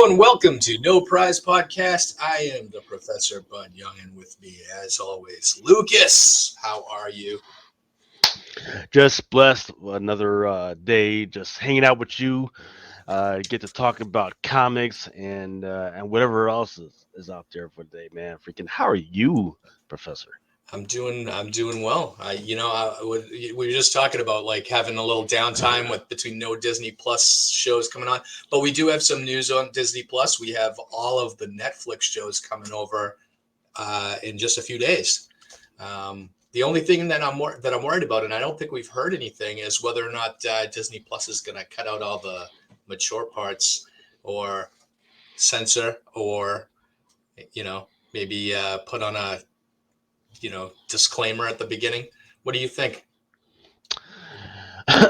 and welcome to No Prize Podcast. I am the Professor Bud Young, and with me, as always, Lucas. How are you? Just blessed another day, just hanging out with you. Get to talk about comics and whatever else is out there for the day, man. Freaking, how are you, Professor? I'm doing well. We were just talking about like having a little downtime with between no Disney Plus shows coming on, but we do have some news on Disney Plus. We have all of the Netflix shows coming over in just a few days. The only thing that I'm worried about, and I don't think we've heard anything, is whether or not Disney Plus is going to cut out all the mature parts, or censor, or maybe put on a disclaimer at the beginning. What do you think?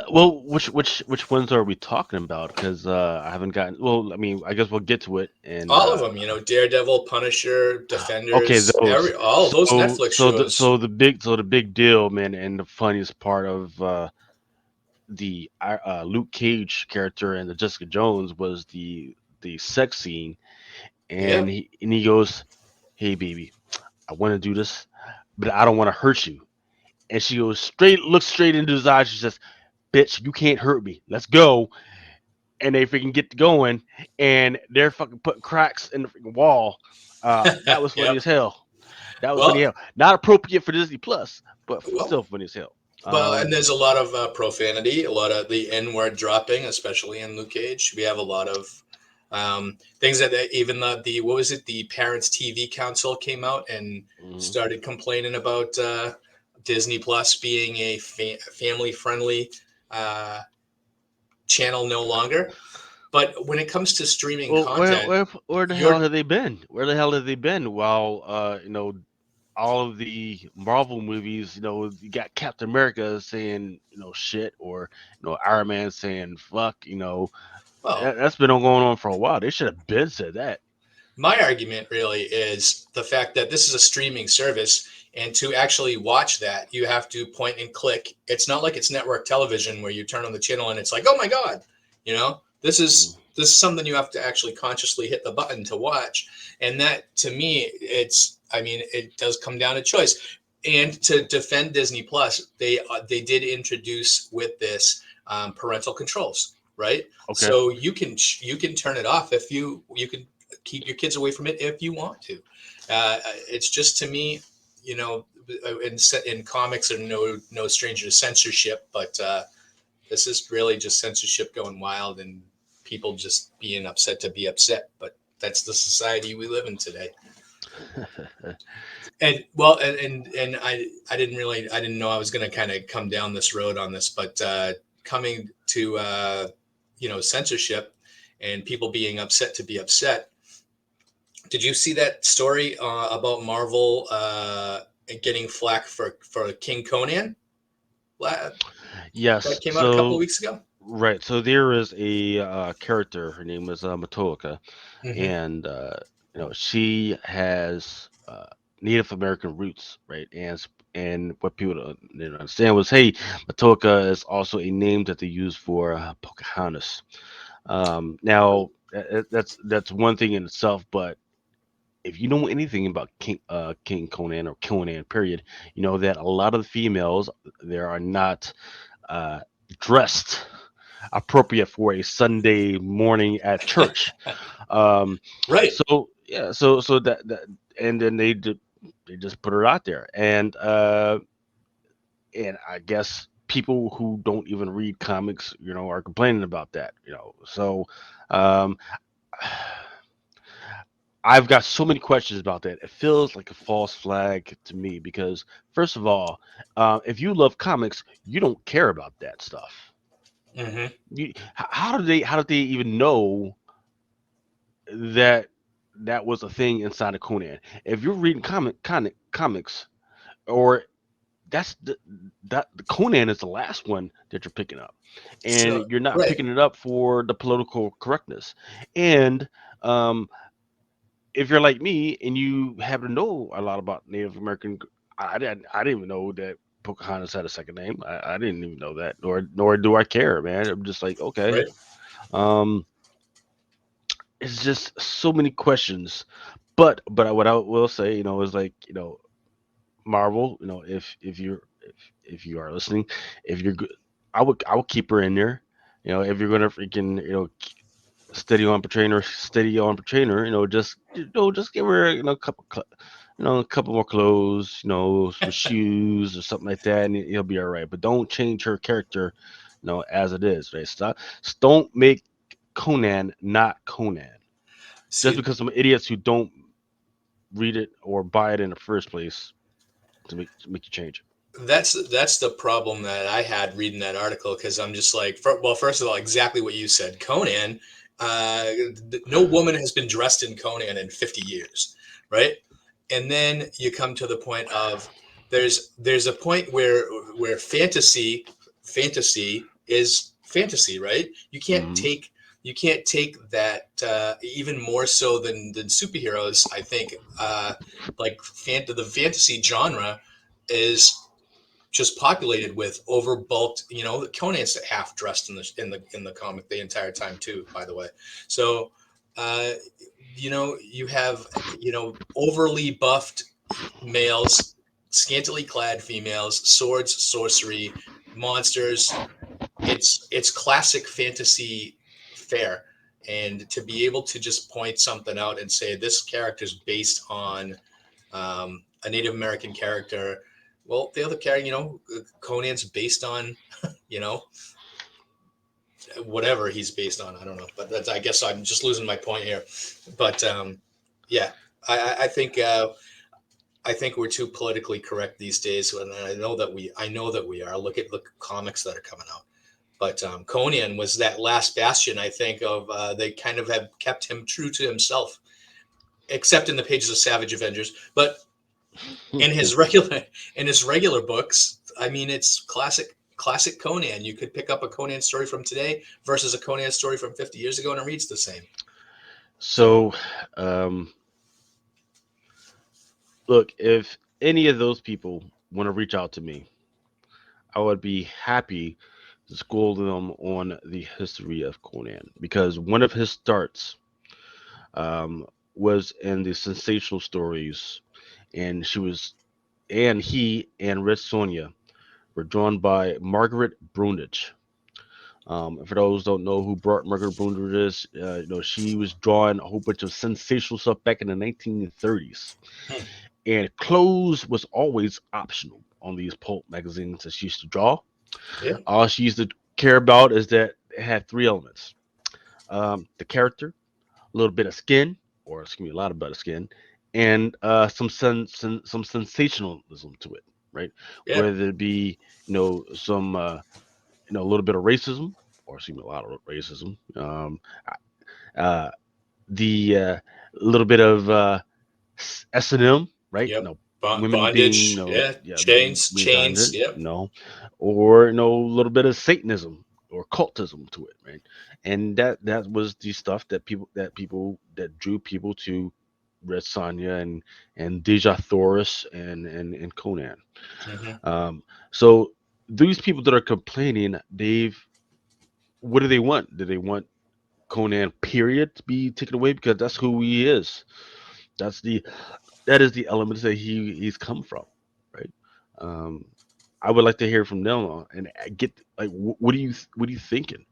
Well, which ones are we talking about? Because I haven't gotten. Well, I mean, I guess we'll get to it. And All of them, Daredevil, Punisher, okay, Defenders, those. all of those So Netflix so the shows. so the big so the big deal, man, and the funniest part of the Luke Cage character and the Jessica Jones was the sex scene, Yeah, and he goes, "Hey, baby, I want to do this, but I don't want to hurt you." And she goes looks straight into his eyes. She says, "Bitch, you can't hurt me. Let's go." And they freaking get to going, and they're fucking putting cracks in the freaking wall. That was funny yep. as hell. That was funny Well, as hell. Not appropriate for Disney Plus, but well, still funny as hell. and there's a lot of profanity, a lot of the N word dropping, especially in Luke Cage. We have a lot of things that even the what was it? The Parents TV Council came out and Mhm. started complaining about Disney Plus being a family friendly uh, channel no longer. But when it comes to streaming Well, content, where the hell you're have they been? Where the hell have they been while all of the Marvel movies, you got Captain America saying, shit, or Iron Man saying fuck, well, that's been going on for a while. They should have been said that. my argument really is the fact that this is a streaming service, and to actually watch that, you have to point and click. It's not like it's network television where you turn on the channel and it's like, oh my god, this Mhm. is something you have to actually consciously hit the button to watch, and that to me, I mean, it does come down to choice. And to defend Disney Plus, they did introduce with this parental controls, right? Okay. So you can turn it off if you can keep your kids away from it if you want to. It's just to me, you know, in comics are no stranger to censorship, but this is really just censorship going wild and people just being upset to be upset. But that's the society we live in today. And well, and I didn't know I was going to kind of come down this road on this, but coming to censorship and people being upset to be upset. Did you see that story about Marvel getting flack for King Conan that Yes. came out a couple of So weeks ago? right. So there is a character. Her name is Matoaka, Hmm. and she has Native American roots, right? And what people didn't understand was, hey, Matoaka is also a name that they use for Pocahontas. Now that's one thing in itself, but if you know anything about King Conan or Conan, period, you know that a lot of the females there are not uh, dressed appropriate for a Sunday morning at church. Um, Right. so yeah, so that and then they just put it out there, and I guess people who don't even read comics, are complaining about that. So um, I've got so many questions about that. It feels like a false flag to me because, first of all, if you love comics, you don't care about that stuff. Hmm. How did they even know that that was a thing inside of Conan? If you're reading comics, or that's the Conan is the last one that you're picking up, and So you're not right. picking it up for the political correctness. And um, if you're like me and you happen to know a lot about Native American, I didn't even know that Pocahontas had a second name. I didn't even know that, nor do I care, man. I'm just like, okay. Right. Um, it's just so many questions. But what I will say, is like, Marvel, if you are listening, if you're good, I would keep her in there. If you're gonna freaking, steady on portraying her, just give her, a couple more clothes, some shoes or something like that, and you'll be all right. But don't change her character, as it is, right? Don't make Conan not Conan just See, because some idiots who don't read it or buy it in the first place to make you change it. that's the problem that I had reading that article, because I'm just like, well, first of all, exactly what you said, Conan. Uh, no woman has been dressed in Conan in 50 years, right? And then you come to the point of there's a point where fantasy is fantasy, right? Hmm. You can't take that, even more so than superheroes. I think, like the fantasy genre is just populated with overbulked. Conan's half dressed in the comic the entire time too, by the way. So, uh, you have, overly buffed males, scantily clad females, swords, sorcery, monsters. It's classic fantasy fare. And to be able to just point something out and say this character is based on, a Native American character. Well, the other character, Conan's based on, you know, whatever he's based on. I don't know, but I guess I'm just losing my point here. But, yeah, I think, I think we're too politically correct these days, and I know that we are. Look at the comics that are coming out. But, Conan was that last bastion, I think, of, they kind of have kept him true to himself, except in the pages of Savage Avengers. But in his regular in his regular books, I mean, it's classic Conan. You could pick up a Conan story from today versus a Conan story from 50 years ago, and it reads the same. So, So, um, look, if any of those people want to reach out to me, I would be happy to school them on the history of Conan because one of his starts, um, was in the sensational stories, and he and Red Sonja were drawn by Margaret Brundage. For those who don't know who Margaret Brundage is, she was drawing a whole bunch of sensational stuff back in the 1930s, hmm, and clothes was always optional on these pulp magazines that she used to draw. yeah, All she used to care about is that it had three elements: the character, a little bit of skin, or excuse me, a lot of bit of skin, and some sensationalism to it, right? yeah, Whether it be, some, a little bit of racism, or excuse me, a lot of racism, uh, the little bit of S&M, right? yep. Women being, Bondage, yeah, yeah, being chains, done, yep. or a little bit of Satanism or cultism to it, right? And that was the stuff that drew people to Red Sonja and Deja Thoris and Conan. Hmm. Um, so these people that are complaining, what do they want? Do they want Conan period to be taken away because that's who he is? That's the that is the elements that he's come from, right? Um, I would like to hear from them, and get like what are you thinking?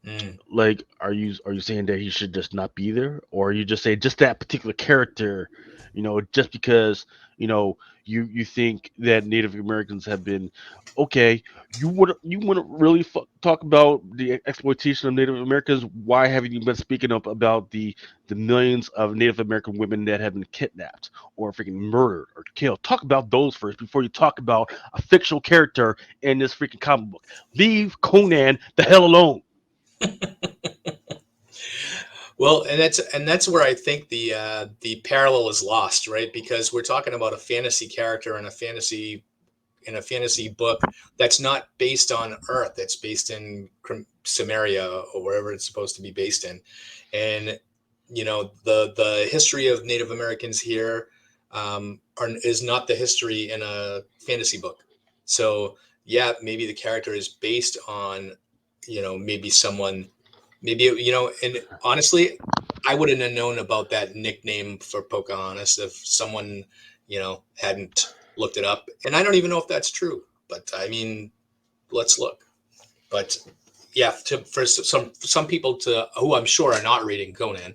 Mm. Like, are you saying that he should just not be there, or are you just saying just that particular character, just because you think that Native Americans have been okay? You want to really talk about the exploitation of Native Americans? Why haven't you been speaking up about the millions of Native American women that have been kidnapped or freaking murdered or killed? Talk about those first before you talk about a fictional character in this freaking comic book. Leave Conan the hell alone. Well, and that's where I think the parallel is lost, right? Because we're talking about a fantasy character in a fantasy book that's not based on Earth. That's based in Samaria or wherever it's supposed to be based in. And, the history of Native Americans here, is not the history in a fantasy book. So, yeah, maybe the character is based on, maybe someone, maybe, and honestly, I wouldn't have known about that nickname for Pocahontas if someone, hadn't looked it up. And I don't even know if that's true. But I mean, let's look. But yeah, for some people to who I'm sure are not reading Conan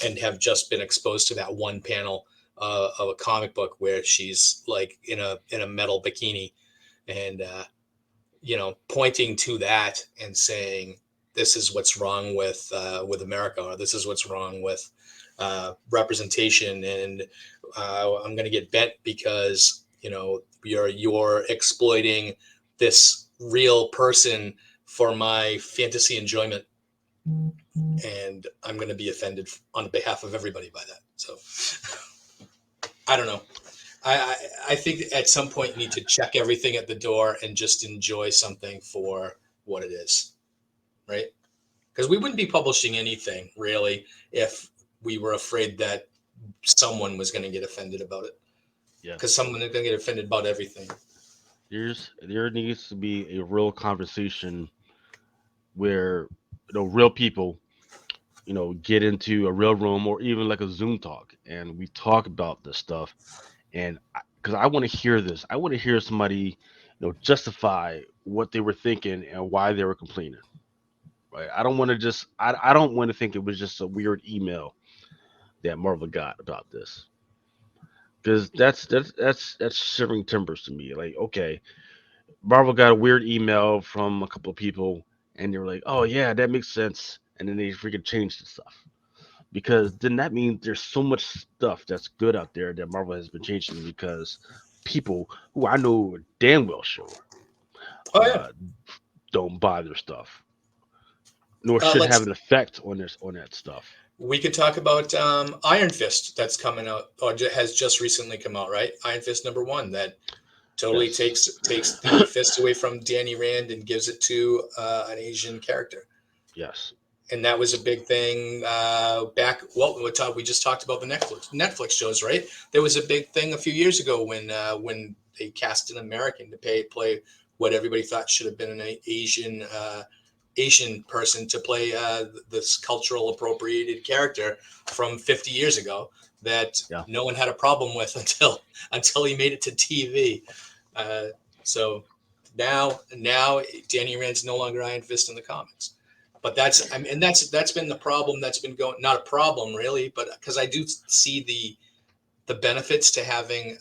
and have just been exposed to that one panel of a comic book where she's like in a metal bikini and pointing to that and saying this is what's wrong with America, or this is what's wrong with representation, and I'm going to get bent because you're exploiting this real person for my fantasy enjoyment, and I'm going to be offended on behalf of everybody by that. So I don't know. I think at some point you need to check everything at the door and just enjoy something for what it is, right? Because we wouldn't be publishing anything really if we were afraid that someone was going to get offended about it. Because Yes. someone is going to get offended about everything. There needs to be a real conversation where real people get into a real room or even like a Zoom talk, and we talk about this stuff. And because I want to hear this, I want to hear somebody justify what they were thinking and why they were complaining. Right? I don't want to just I don't want to think it was just a weird email that Marvel got about this, because that's shivering timbers to me. Like, okay, Marvel got a weird email from a couple of people, and they were like, "Oh yeah, that makes sense," and then they freaking changed the stuff. Because then that means there's so much stuff that's good out there that Marvel has been changing because people who I know damn well sure Oh yeah. uh, don't buy their stuff, nor should have Let's an effect on this on that stuff. We could talk about Iron Fist that's coming out or has just recently come out, right? Iron Fist #1 that totally Yes, takes the fist away from Danny Rand and gives it to an Asian character. yes, And that was a big thing back. Well, we just talked about the Netflix shows, right? There was a big thing a few years ago when they cast an American to play what everybody thought should have been an Asian person to play this cultural appropriated character from 50 years ago that yeah, no one had a problem with until he made it to TV. Uh, so now Danny Rand's no longer Iron Fist in the comics. But and that's been the problem that's been going. Not a problem really, but because I do see the benefits to having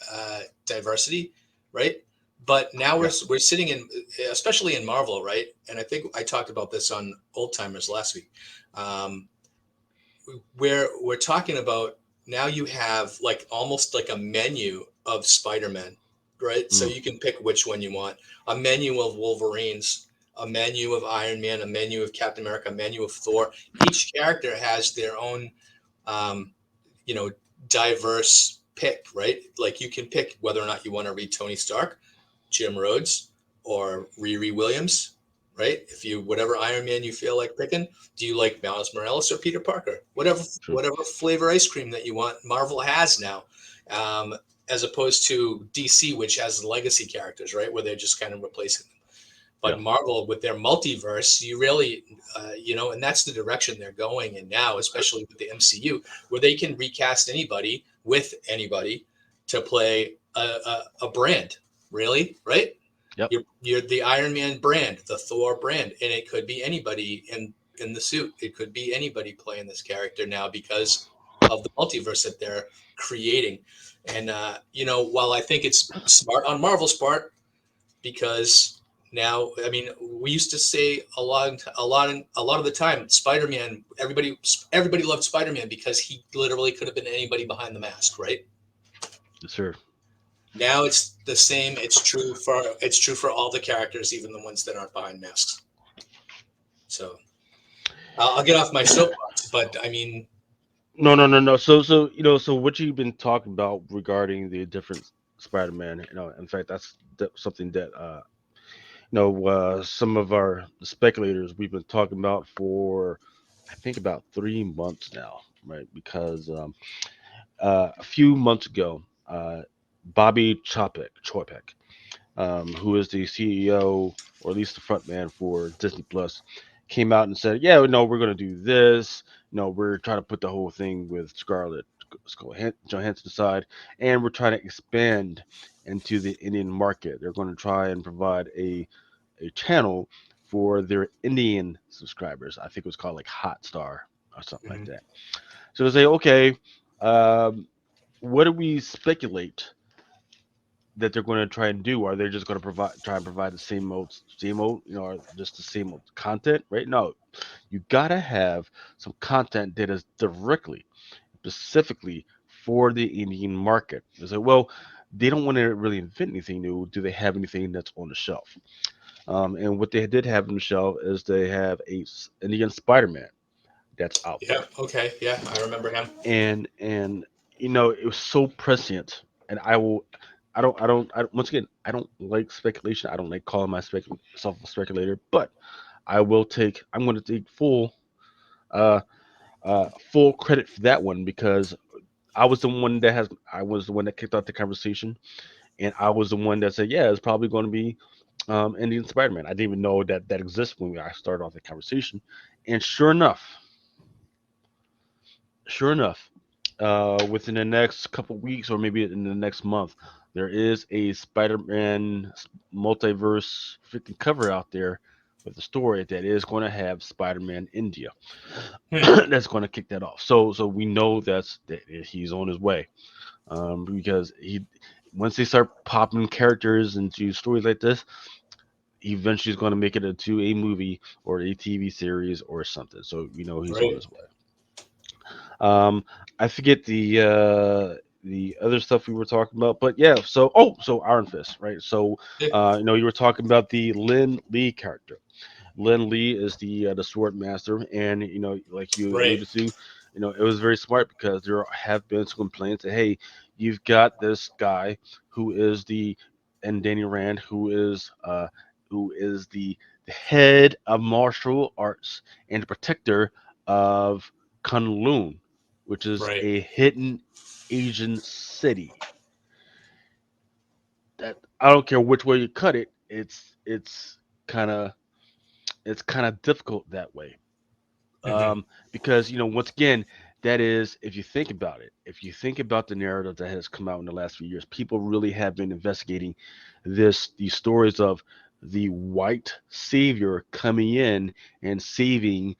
diversity, right? But now yeah, we're sitting in, especially in Marvel, right? And I think I talked about this on Old Timers last week. Um, where we're talking about now you have like almost like a menu of Spider-Man, right? So mm, you can pick which one you want. A menu of Wolverines, a menu of Iron Man, a menu of Captain America, a menu of Thor. Each character has their own um, you know, diverse pick, right? Like you can pick whether or not you want to read Tony Stark, Jim Rhodes, or Riri Williams, right? If you whatever Iron Man you feel like picking, do you like Miles Morales or Peter Parker? true, Whatever flavor ice cream that you want, Marvel has now, um, as opposed to DC, which has legacy characters, right, where they're just kind of replacing them. yeah, But Marvel, with their multiverse, you really, and that's the direction they're going in now, especially with the MCU, where they can recast anybody with anybody to play a brand, really, right? yep, You're the Iron Man brand, the Thor brand, and it could be anybody in the suit. It could be anybody playing this character now because of the multiverse that they're creating. And while I think it's smart on Marvel's part, because now, I mean, we used to say a lot of the time, Spider-Man. Everybody loved Spider-Man because he literally could have been anybody behind the mask, right? yes, sir. Now it's the same. It's true for all the characters, even the ones that aren't behind masks. So I'll get off my soapbox, but I mean, No, no, no, no. So so what you've been talking about regarding the different Spider-Man, in fact, that's something that some of our speculators we've been talking about for I think about 3 months now, right? Because a few months ago, Bobby Chapek, who is the CEO or at least the front man for Disney Plus, came out and said, "Yeah, no, we're going to do this. No, we're trying to put the whole thing with Scarlett Johansson aside, and we're trying to expand into the Indian market. They're going to try and provide a channel for their Indian subscribers. I think it was called like Hotstar or something like Mhm. that. So they say, okay, um, what do we speculate that they're going to try and do? Are they just going to try and provide same old, or just the same old content? Right? No, you gotta have some content that is directly, specifically for the Indian market. They say, well, they don't want to really invent anything new. Do they have anything that's on the shelf? And what they did have on the shelf is they have Indian Spider-Man that's out Yeah. there, Okay. Yeah, I remember him. and it was so prescient. And once again, I don't like speculation. I don't like calling myself a speculator, but I'm going to take uh full credit for that one because I was the one that kicked off the conversation, and I was the one that said, yeah, it's probably going to be Indian Spider-Man. I didn't even know that that exists when I started off the conversation, and sure enough, within the next couple weeks or maybe in the next month, there is a Spider-Man multiverse freaking cover out there with a story that is going to have Spider-Man India. Hmm. That's going to kick that off. So we know that he's on his way. Because he once they start popping characters into stories like this, eventually is going to make it into a movie or a TV series or something. So we know he's on Right. his way. Um, I forget the other stuff we were talking about, but yeah. So Iron Fist, right? So Yeah. you were talking about the Lin Lee character. Len Lee is the sword master, and like you Right. alluded to, it was very smart because there have been some complaints that hey, you've got this guy who is the and Danny Rand who is the head of martial arts and the protector of Kunlun, which is Right. a hidden Asian city. That I don't care which way you cut it, kind of it's kind of difficult that way. Hmm. Because once again, that is if you think about the narrative that has come out in the last few years, people really have been investigating these stories of the white savior coming in and saving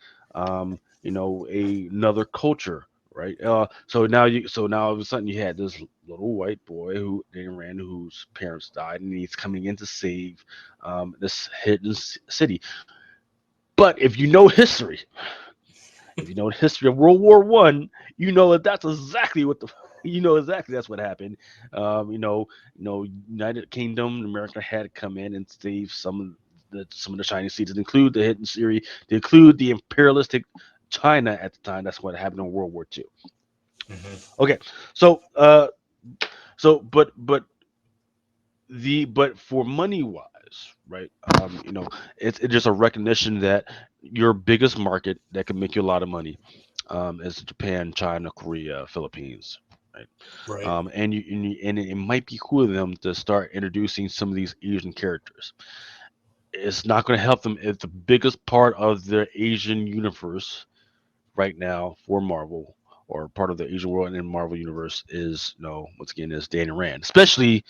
another culture, right? So now all of a sudden you had this little white boy who then ran whose parents died, and he's coming in to save this hidden city. But if you know the history of World War One, you know that that's exactly what the you know exactly that's what happened. Um, you know, United Kingdom, America had to come in and save some of the Chinese cities, include the hidden Syria, to include the imperialistic China at the time. That's what happened in World War Two. Hmm. Okay, so but for money wise, right? It's just a recognition that your biggest market that can make you a lot of money is Japan, China, Korea, Philippines, right? Right. And it might be cool of them to start introducing some of these Asian characters. It's not going to help them if the biggest part of the Asian universe right now for Marvel or part of the Asian world and Marvel universe is once again is Danny Rand, especially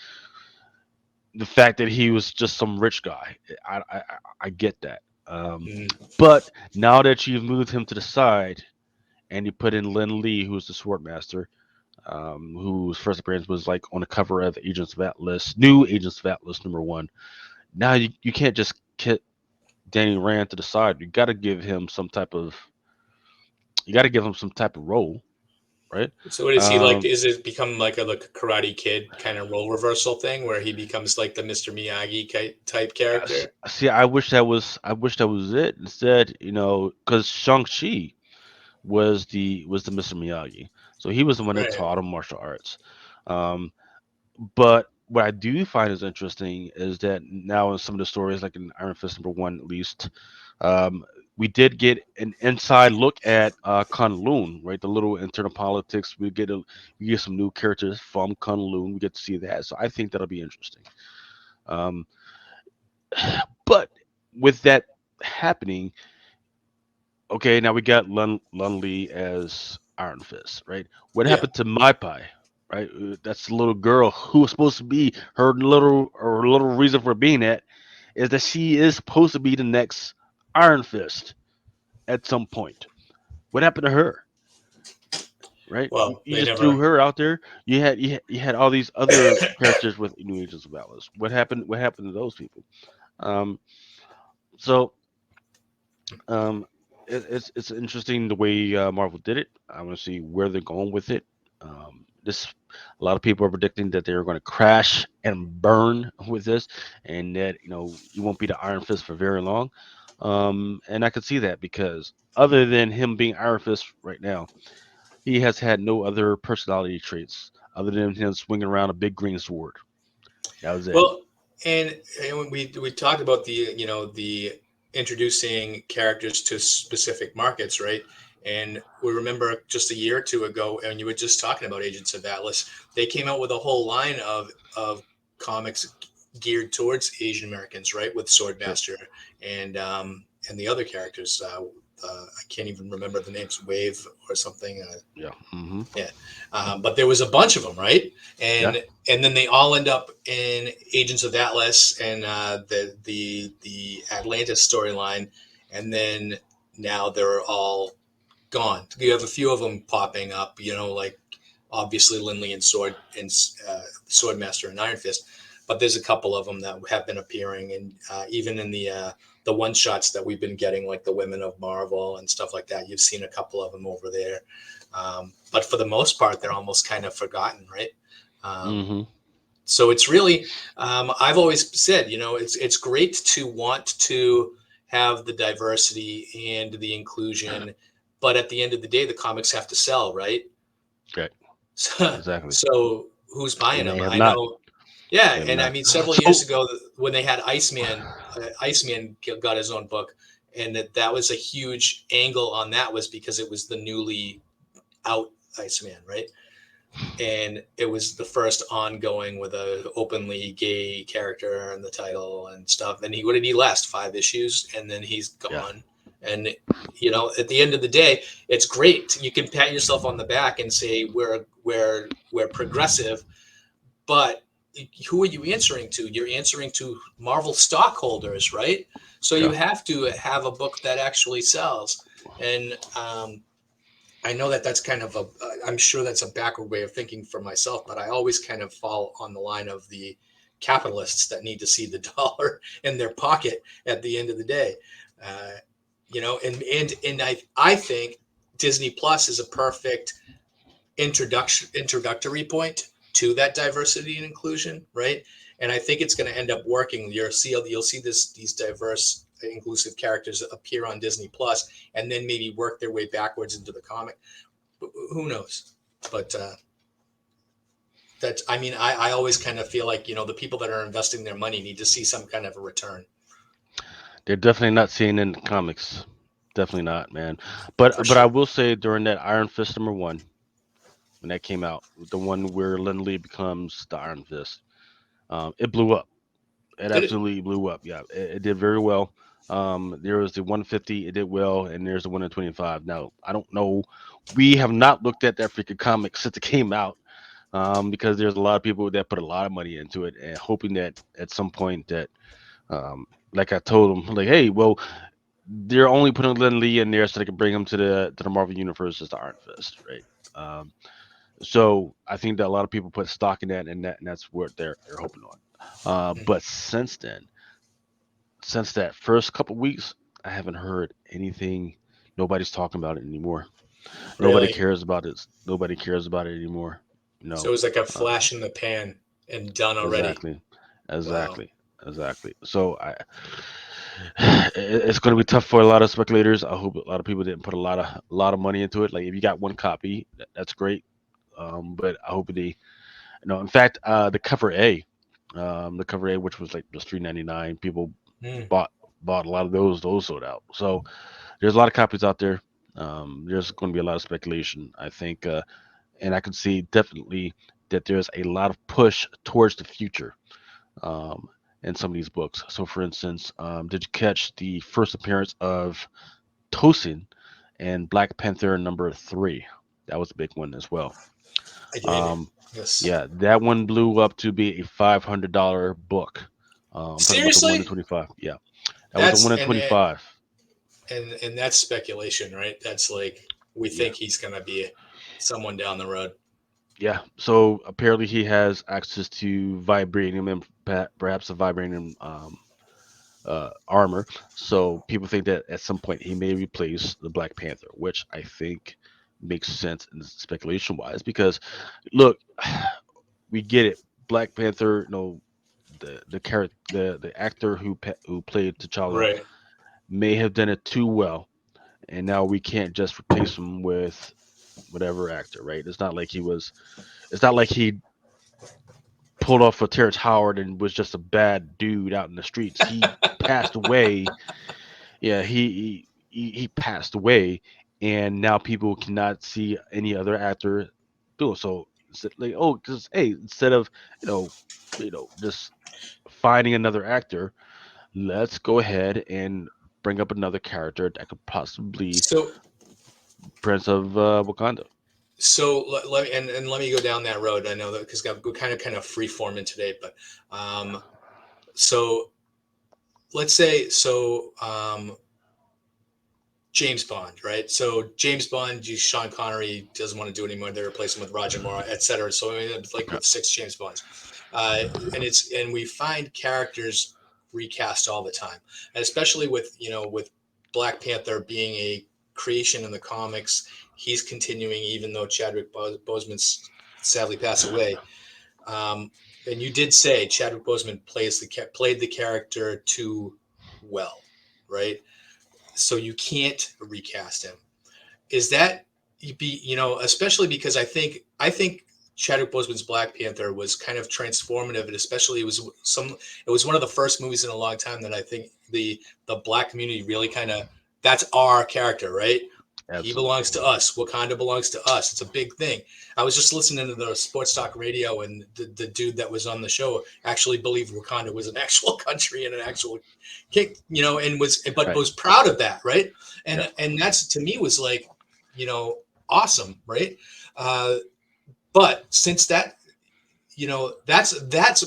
the fact that he was just some rich guy. I get that. Mm. But now that you've moved him to the side and you put in Lin Lee, who's the sword master, whose first appearance was like on the cover of Agents of Atlas, new Agents of Atlas #1. Now you can't just get Danny Rand to the side. You got to give him some type of role, right? So what is he like? Um, Is it become like a Karate Kid kind of role reversal thing where he becomes like the Mr. Miyagi type character? See, I wish that was it. Instead, because Shang Chi was the Mr. Miyagi. So he was the one that Right. taught him martial arts. Um, but what I do find is interesting is that now in some of the stories, like in Iron Fist #1 at least, um, we did get an inside look at Kunlun, right? The little internal politics. We get some new characters from Kunlun. We get to see that, so I think that'll be interesting. Um, but with that happening, okay, now we got Lun Lee as Iron Fist, right? What Yeah. happened to My Pie, right? That's the little girl who was supposed to be her little reason for being that is that she is supposed to be the next Iron Fist at some point. What happened to her, right? You, Well, you they just threw never. her out there. You had all these other characters with New Agents of Atlas. What happened? What happened to those people? Um, so Um, it's interesting the way Marvel did it. I want to see where they're going with it. This a lot of people are predicting that they're going to crash and burn with this, and that you won't be the Iron Fist for very long. And I could see that because other than him being Iron Fist right now, he has had no other personality traits other than him swinging around a big green sword. That was it. Well, and when we talked about the introducing characters to specific markets, right? And we remember just a year or two ago, and you were just talking about Agents of Atlas. They came out with a whole line of comics geared towards Asian Americans, right? With Sure. Swordmaster and the other characters. I can't even remember the names, Wave or something. Yeah. Mm-hmm. Yeah, but there was a bunch of them, right? Yeah. And then they all end up in Agents of Atlas and the Atlantis storyline, and then now they're all gone. You have a few of them popping up, like obviously Lindley and Swordmaster and Iron Fist, but there's a couple of them that have been appearing, and even in the one shots that we've been getting, like the Women of Marvel and stuff like that, you've seen a couple of them over there. But for the most part, they're almost kind of forgotten, right? Um, Mm-hmm. so it's really, I've always said, it's great to want to have the diversity and the inclusion, but at the end of the day, the comics have to sell, right? Okay. So, Exactly. so who's buying And them? they have I not. know. Yeah, They have and I not. mean, several years So ago when they had Iceman got his own book, and that was a huge angle on that was because it was the newly out Iceman, right? And it was the first ongoing with a openly gay character in the title and stuff. And what did he last? 5 issues, and then he's yeah. gone. And at the end of the day, it's great. You can pat yourself on the back and say we're progressive, but who are you answering to? You're answering to Marvel stockholders, right? So you Yeah. have to have a book that actually sells. And I know that that's kind of I'm sure that's a backward way of thinking for myself, but I always kind of fall on the line of the capitalists that need to see the dollar in their pocket at the end of the day. Uh, and I think Disney Plus is a perfect introductory point to that diversity and inclusion, right? And I think it's going to end up working. You'll see these diverse, inclusive characters appear on Disney Plus, and then maybe work their way backwards into the comic. Who knows? But that's. I mean, I always kind of feel like the people that are investing their money need to see some kind of a return They're definitely not seeing in the comics. Definitely not, man. for But I sure. will say during that Iron Fist #1 when that came out, the one where Lindley becomes the Iron Fist, it blew up. It Did it? absolutely blew up. Yeah, it did very well. There was the 150, it did well, and there's the 125. Now I don't know. We have not looked at that freaking comic since it came out. Because there's a lot of people that put a lot of money into it and hoping that at some point that um, like I told them, like, hey, well, they're only putting Lin Lee in there so they can bring him to the Marvel universe as the Iron Fist, right? Um, so I think that a lot of people put stock in that, and that's what they're hoping on. But since that first couple weeks, I haven't heard anything. Nobody's talking about it anymore. Nobody Really? cares about it. Nobody cares about it anymore. So it No. was like a Um, flash in the pan and done already. exactly. Wow. Exactly. Exactly. So it's going to be tough for a lot of speculators. I hope a lot of people didn't put a lot of money into it. Like if you got one copy, that's great. But I hope in fact, the cover A, which was like just 3.99, people Mm, bought bought a lot of those. Those sold out. So there's a lot of copies out there. There's going to be a lot of speculation, I think, and I can see definitely that there's a lot of push towards the future um, in some of these books. So, for instance, did you catch the first appearance of Tosin? and Black Panther #3. That was a big one as well. I did. Um, Yes. yeah, that one blew up to be a $500 book. I'm talking about the one in Seriously? 25. Yeah, that was the That's one in and 25. and that's speculation, right? That's like we Yeah, think he's gonna be someone down the road. yeah. So apparently he has access to vibranium and perhaps a vibranium armor. So people think that at some point he may replace the Black Panther, which I think makes sense in speculation wise because look, we get it. Black Panther, the character, the actor who played T'Challa Right. may have done it too well, and now we can't just replace him with whatever actor, right? It's not like he was. It's not like he pulled off for Terrence Howard and was just a bad dude out in the streets. He passed away. Yeah, he passed away, and now people cannot see any other actor do it. So it's like, oh, because hey, instead of you know, just finding another actor, let's go ahead and bring up another character that could possibly So Prince of Wakanda. let me and let me go down that road. I know that because we're kind of free forming today, but um, so let's say James Bond, right? So James Bond, Sean Connery doesn't want to do it anymore. They replace him with Roger Moore, et cetera. So I mean, it's like Okay. with 6 James Bonds, and we find characters recast all the time, and especially with with Black Panther being a creation in the comics, he's continuing even though Chadwick Boseman's sadly passed away. Um, and you did say Chadwick Boseman played the character too well, right? So you can't recast him. Is that especially because I think Chadwick Boseman's Black Panther was kind of transformative, and especially it was one of the first movies in a long time that I think the Black community really kind of that's our character, right? He belongs Absolutely. to us. Wakanda belongs to us. It's a big thing. I was just listening to the sports talk radio, and the dude that was on the show actually believed Wakanda was an actual country and an actual kick, and Right. was proud of that, right? Yeah. And that's to me was like, you know, awesome, right? Uh, but since that's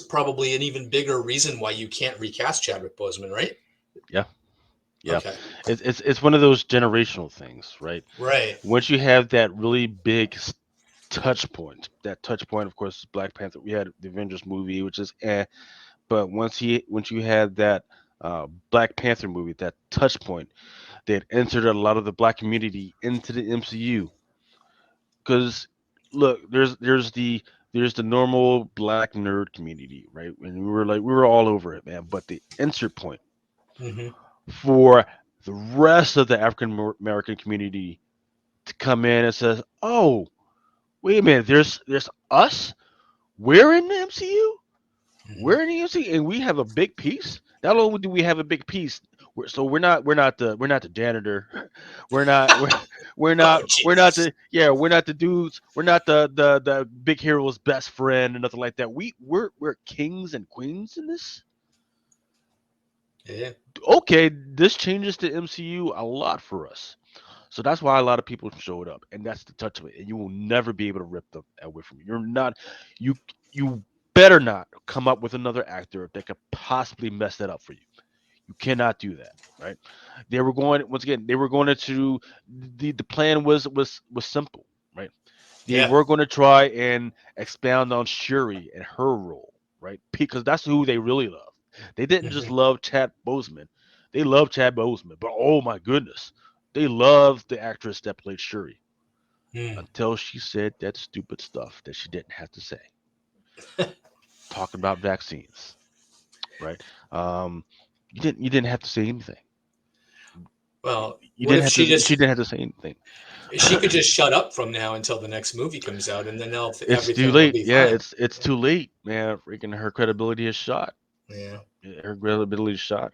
probably an even bigger reason why you can't recast Chadwick Boseman, right? Yeah. Yeah. Okay, It's one of those generational things, right? right. Once you have that really big touch point, that touch point, of course, is Black Panther. We had the Avengers movie, which is but once you had that Black Panther movie, that touch point, that entered a lot of the Black community into the MCU. Because look, there's the normal Black nerd community, right? And we were all over it, man. But the insert point Hmm. for the rest of the African American community to come in and says, "Oh, wait a minute, there's us. We're in the MCU. Hmm. We're in the MCU, and we have a big piece. Not only do we have a big piece, we're not the janitor. We're Oh Jesus. we're not the dudes. We're not the big hero's best friend and nothing like that. We're kings and queens in this. Yeah. Okay, this changes the MCU a lot for us. So that's why a lot of people showed up, and that's the touch of it. And you will never be able to rip them away from you. You're not, you you better not come up with another actor that could possibly mess that up for you. You cannot do that, right? They were going once again. They were going to the plan was simple, right? They Yeah. were going to try and expound on Shuri and her role, right? Because that's who they really love. They didn't just Hmm. love Chad Boseman. They love Chad Boseman, but oh my goodness, they loved the actress that played Shuri Mm. until she said that stupid stuff that she didn't have to say, talking about vaccines, right? Um, you didn't have to say anything. Well, You what didn't if have she to. She just didn't have to say anything. she could just shut up from now until the next movie comes out, and then It's too everything will late. be Yeah, fine. it's too late, man. Freaking her credibility is shot. Yeah. Her credibility is shot.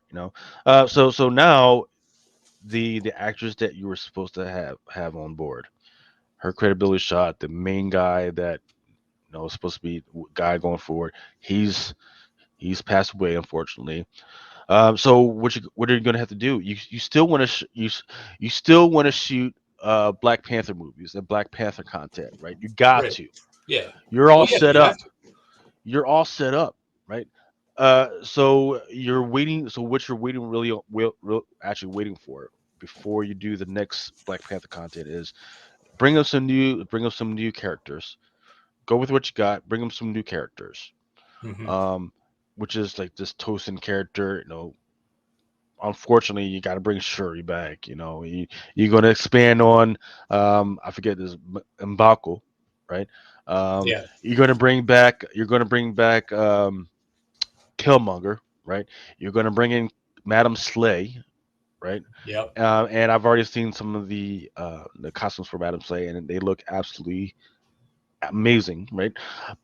So now the actress that you were supposed to have on board, her credibility is shot. The main guy that was supposed to be the guy going forward, he's passed away unfortunately. So what are you going to have to do? You still want to you still want to shoot Black Panther movies and Black Panther content, right? You got Right. to. Yeah. You're all Well, yeah, set you have up. to. You're all set up, right? So you're waiting. So what you're waiting really, actually waiting for before you do the next Black Panther content is bring up some new characters. Go with what you got. Bring them some new characters. Hmm. Um, which is like this Tosin character. Unfortunately, you got to bring Shuri back. You're going to expand on I forget this M'Baku, right? Yeah. You're going to bring back Killmonger, right? You're going to bring in Madam Slay, right? Yep. And I've already seen some of the costumes for Madam Slay, and they look absolutely amazing, right?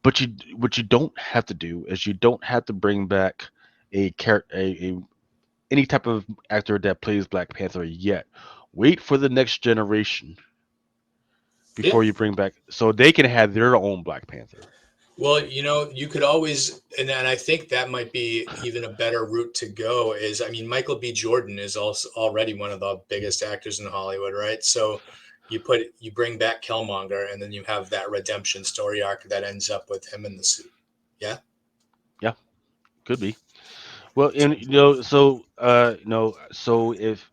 But what you don't have to do is you don't have to bring back a character, any type of actor that plays Black Panther yet. Wait for the next generation Yeah. before you bring back, so they can have their own Black Panther. Well, you could always, and I think that might be even a better route to go. Is I mean, Michael B. Jordan is also already one of the biggest actors in Hollywood, right? So you bring back Killmonger, and then you have that redemption story arc that ends up with him in the suit. Yeah. Yeah, could be. Well, and so if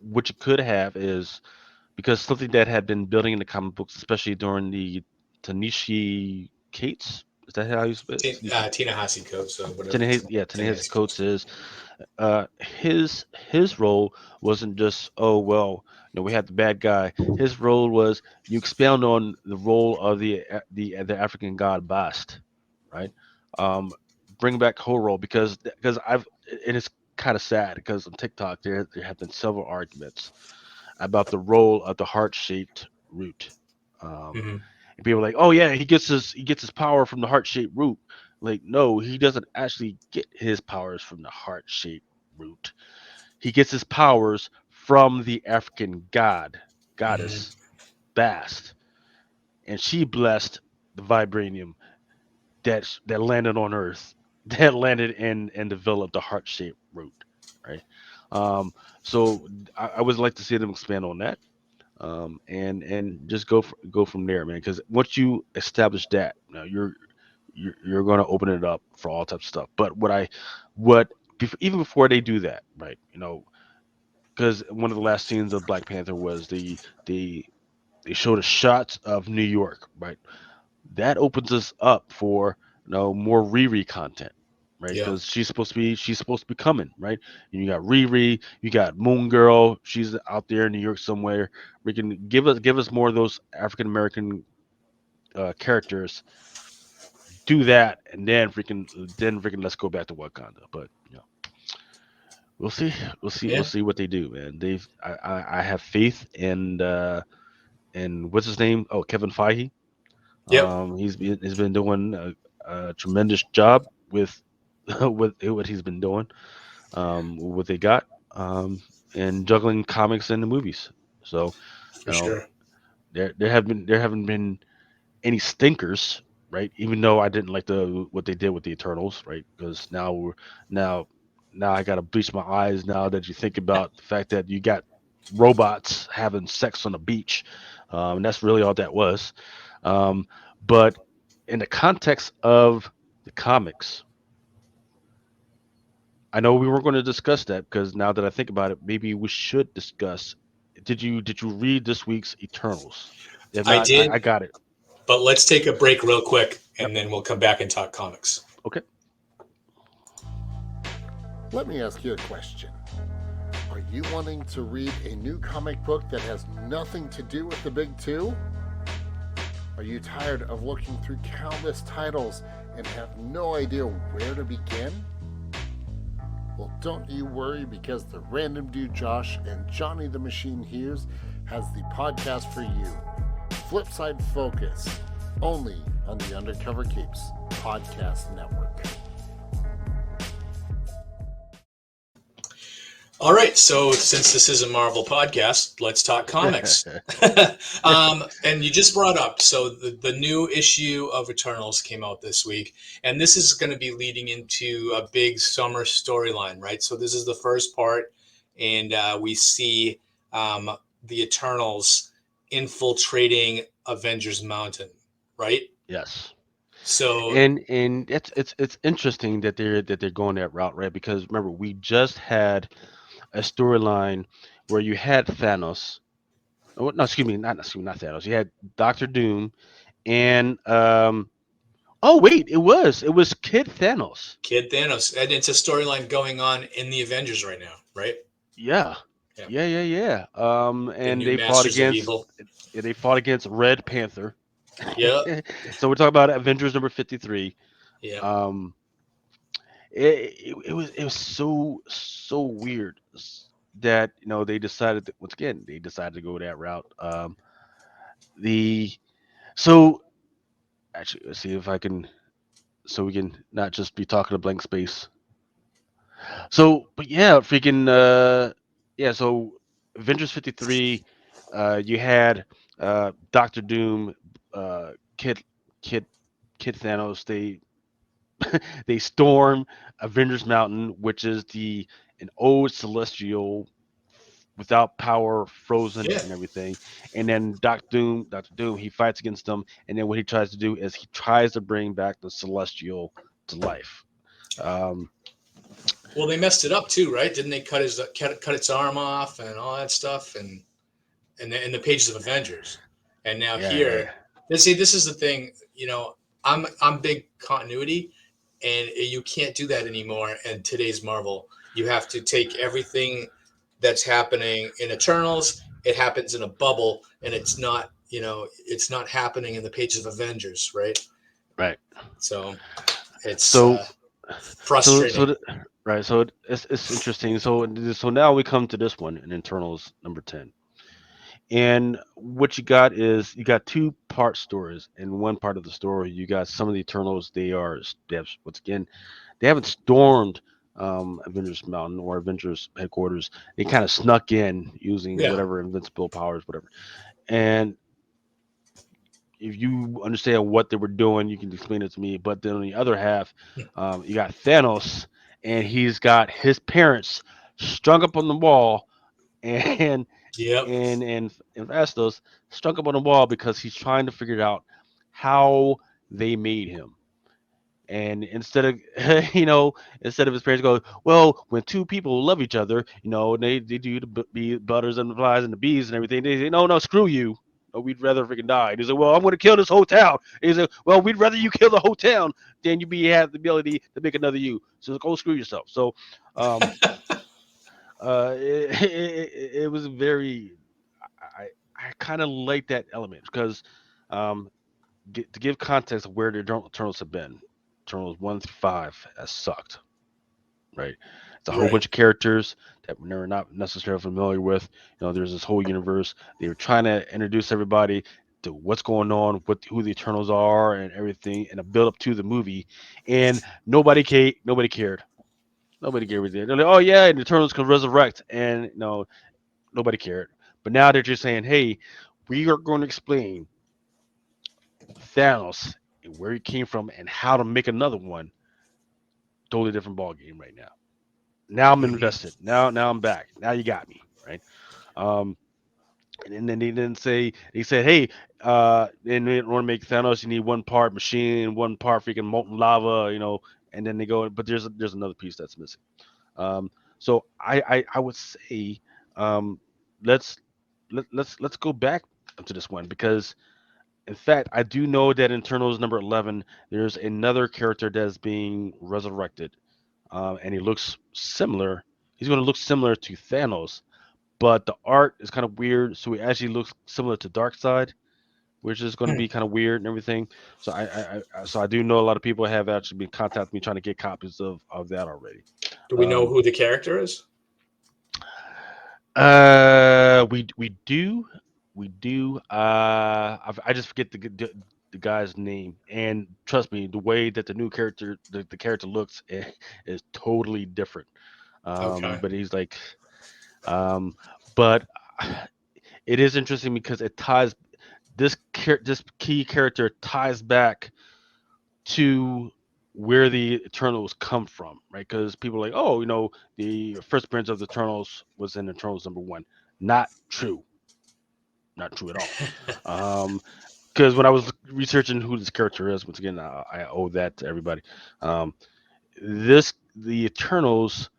what you could have is because something that had been building in the comic books, especially during the Tanishi Cates. Is that how you spell it? Tanishi. Tina Coates, so whatever. Ta-Nehisi Coates is his role wasn't just, oh well, we had the bad guy. His role was you expound on the role of the African god Bast, right? Um, bring back whole role because I've and it's kind of sad because on TikTok there have been several arguments about the role of the heart shaped root. Um, Hmm. and people are like, oh yeah, he gets his power from the heart shaped root. Like, no, he doesn't actually get his powers from the heart shaped root. He gets his powers from the African Hmm. goddess Bast, and she blessed the vibranium that landed on Earth, that landed and developed the heart shaped root, right? Um, so I would like to see them expand on that, and just go from there, man. Because once you establish that, now you're going to open it up for all types of stuff. But even before they do that, right? Because one of the last scenes of Black Panther was the they showed a shot of New York, right? That opens us up for more Riri content, right? Yeah. Because she's supposed to be coming, right? And you got Riri, you got Moon Girl, she's out there in New York somewhere. We can give us more of those African American characters. Do that, and then freaking let's go back to Wakanda. But we'll see, we'll Yeah. see what they do, man. I have faith in what's his name? Oh, Kevin Feige. Yep. He's been doing a tremendous job with with what he's been doing, what they got, and juggling comics and the movies. So, For you know, sure. there haven't been any stinkers, right? Even though I didn't like what they did with the Eternals, right? Because now now I gotta bleach my eyes now that you think about the fact that you got robots having sex on the beach, and that's really all that was. Um, but in the context of the comics, I know we weren't going to discuss that because now that I think about it, maybe we should discuss. Did you read this week's Eternals? If I not, I did, got it. but let's take a break real quick, Yep. and then we'll come back and talk comics. Okay. Let me ask you a question. Are you wanting to read a new comic book that has nothing to do with the big two? Are you tired of looking through countless titles and have no idea where to begin? Well, don't you worry, because the random dude Josh and Johnny the Machine Hughes has the podcast for you. Flipside Focus, only on the Undercover Capes Podcast Network. All right, so since this is a Marvel podcast, let's talk comics. And you just brought up, so the new issue of Eternals came out this week, and this is going to be leading into a big summer storyline, right? So this is the first part, and we see the Eternals infiltrating Avengers Mountain, right? Yes. So And it's interesting that they're going that route, right? Because remember, we just had a storyline where you had Thanos. Oh, no, not Thanos. You had Doctor Doom and oh wait, it was Kid Thanos. Kid Thanos, and it's a storyline going on in the Avengers right now, right? Yeah. Yeah, Yeah. the And new they fought Masters of against Evil. Red Panther. Yeah, So we're talking about Avengers number 53. yeah, Um it was so weird that they decided once again they decided to go that route. The so actually let's see if I can so we can not just be talking a blank space. So, but yeah, freaking yeah. So, Avengers 53, you had Doctor Doom, uh, Kid, Kid, Kid Thanos. They storm Avengers Mountain, which is the an old celestial without power, frozen yeah. and everything. And then Doctor Doom, he fights against them. And then what he tries to do is he tries to bring back the celestial to life. Um, Well, they messed it up too, right? Didn't they cut its arm off and all that stuff, and in the pages of Avengers, and now yeah. here, let's see, this is the thing. I'm big continuity, and you can't do that anymore in today's Marvel. You have to take everything that's happening in Eternals. It happens in a bubble, and it's not happening in the pages of Avengers, right? Right. So it's So so so frustrating. the, right. So it's interesting. So now we come to this one in internals number 10. And what you got two-part stories. In one part of the story, you got some of the Eternals. They have once again they haven't stormed Avengers Mountain or Avengers headquarters. They kind of snuck in using Yeah. whatever invincible powers, whatever. And if you understand what they were doing, you can explain it to me. But then on the other half, you got Thanos, and he's got his parents strung up on the wall, and Yep. and Fastos strung up on the wall because he's trying to figure out how they made him. And instead of instead of his parents go, well, when two people love each other, they do the butters and the flies and the bees and everything. They say, no, screw you. No, we'd rather freaking die. And he said, well, I'm going to kill this whole town. And he said, well, we'd rather you kill the whole town than have the ability to make another you. So go screw yourself. So, um, it was very. I I kind of like that element because um, to give context of where the Eternals have been, Eternals 1 through 5 has sucked, right? It's a whole Right. bunch of characters that we're not necessarily familiar with. There's this whole universe. They were trying to introduce everybody to what's going on, who the Eternals are, and everything, and a build up to the movie. And nobody cared. Nobody cared. They're like, oh yeah, and the Eternals can resurrect, and nobody cared. But now they're just saying, hey, we are going to explain Thanos and where he came from and how to make another one. Totally different ball game right now. Now I'm Hmm. invested. Now I'm back. Now you got me right. Um, and then he said, hey, in order to make Thanos, you need one part machine, one part freaking molten lava, And then they go, but there's another piece that's missing. Um, so I would say, um, let's let's go back to this one because in fact, I do know that in Eternals number 11, there's another character that's being resurrected, and he looks similar. He's going to look similar to Thanos, but the art is kind of weird. So he actually looks similar to Darkseid, which is going to be kind of weird and everything. So I do know a lot of people have actually been contacting me trying to get copies of that already. Do we know Um, who the character is? we do. I just forget the guy's name, and trust me, the way that the new character, the character looks, is totally different. Okay. But he's like, um, but it is interesting because it ties this key character ties back to where the Eternals come from, right? Because people are like, oh, the first appearance of the Eternals was in Eternals number 1. Not true. not true at all. Because when I was researching who this character is, once again, I owe that to everybody. Um, the Eternals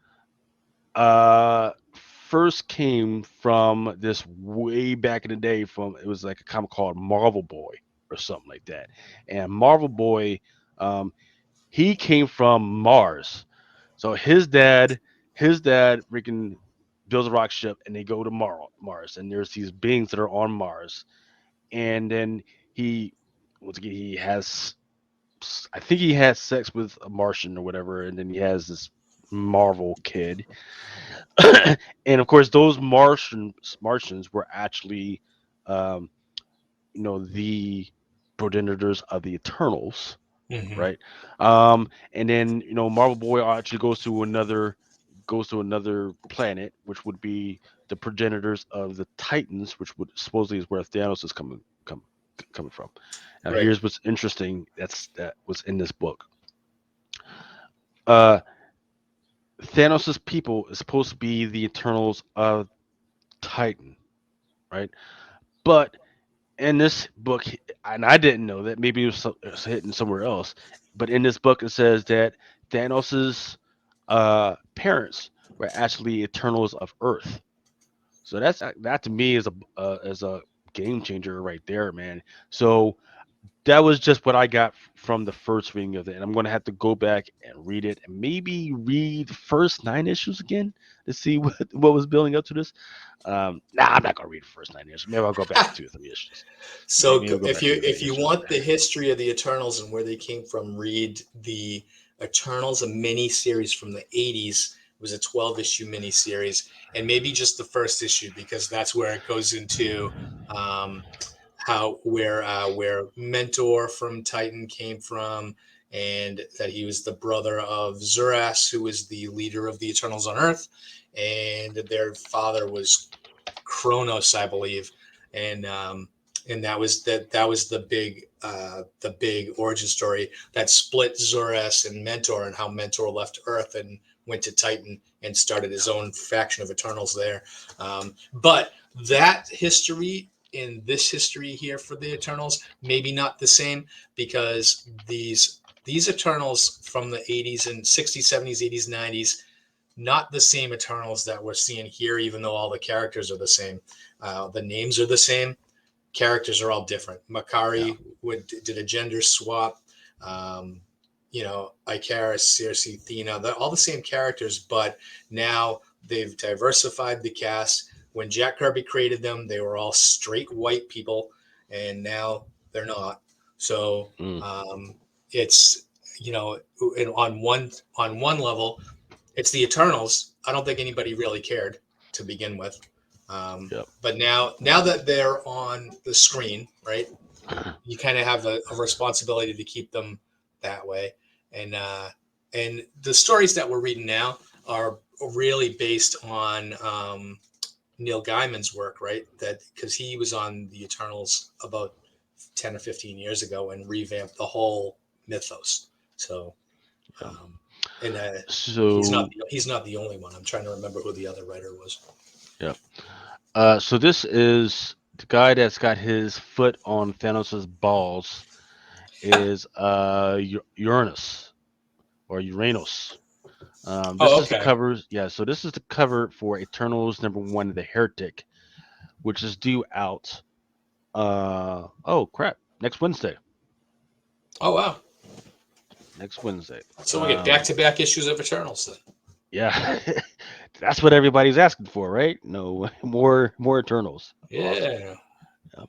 first came from this way back in the day. From it was like a comic called Marvel Boy or something like that, and Marvel Boy, um, he came from Mars. So his dad freaking builds a rock ship, and they go to Mars, and there's these beings that are on Mars, and then he once again he has I think he has sex with a Martian or whatever, and then he has this Marvel kid, and of course those Martians were actually, um, the progenitors of the Eternals, Hmm. right? And then Marvel Boy actually goes to another planet, which would be the progenitors of the Titans, which would supposedly is where Thanos is coming from. Now, Right. here's what's interesting. That was in this book. Uh, Thanos's people is supposed to be the Eternals of Titan, right? But in this book, and I didn't know that. Maybe it was hidden somewhere else. But in this book, it says that Thanos's parents were actually Eternals of Earth. So that to me is a game changer right there, man. So that was just what I got from the first reading of it, and I'm going to have to go back and read it, and maybe read the first 9 issues again to see what was building up to this. Nah, I'm not going to read the first 9 issues. Maybe I'll go back to 2 or 3 issues. So Maybe we'll go if back to you two or if three you issues. want the history of the Eternals and where they came from, read the Eternals, a mini series from the 80s. It was a 12-issue mini series, and maybe just the first issue because that's where it goes into um, how where Mentor from Titan came from, and that he was the brother of Zuras, who was the leader of the Eternals on Earth, and their father was Kronos, I believe, and that was the big origin story that split Zores and Mentor, and how Mentor left Earth and went to Titan and started his own faction of Eternals there. But that history in this history here for the Eternals maybe not the same because these Eternals from the 80s and 60s, 70s, 80s, 90s, not the same Eternals that we're seeing here, even though all the characters are the same. The names are the same. Characters are all different. Yeah, Makari did a gender swap. Um, Icarus, Circe, Athena, they're all the same characters, but now they've diversified the cast. When Jack Kirby created them, they were all straight white people, and now they're not. So mm, it's on one level, it's the Eternals. I don't think anybody really cared to begin with. yep, But now that they're on the screen, right, you kind of have a responsibility to keep them that way. And the stories that we're reading now are really based on Neil Gaiman's work, right? That because he was on the Eternals about 10 or 15 years ago and revamped the whole mythos. So yeah. um, and he's not So, he's not the only one. I'm trying to remember who the other writer was. yeah. So this is the guy that's got his foot on Thanos's balls is Uranus or Uranus. This Oh, is the okay. cover. Yeah, so this is the cover for Eternals #1, The Heretic, which is due out. Oh crap! Next Wednesday. Oh, wow. Next Wednesday. So we get back-to-back issues of Eternals then. Yeah, that's what everybody's asking for, right? No more Eternals. Awesome. Yeah. Yeah.